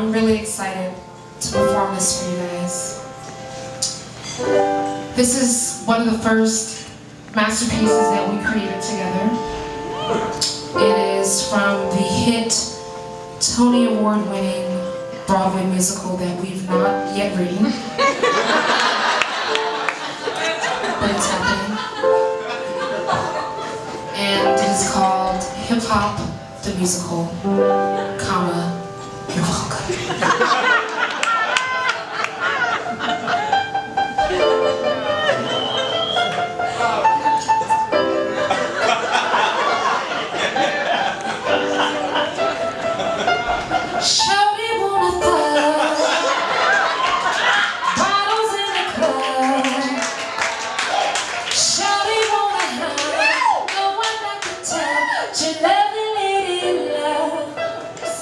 I'm really excited to perform this for you guys. This is one of the first masterpieces that we created together. It is from the hit Tony Award-winning Broadway musical that we've not yet written. But it's happening. And it is called Hip Hop the Musical, comma, you're welcome. Shawty wanna thug, bottles in the club. Shawty wanna hide, no one I can tell. She lovely lady loves.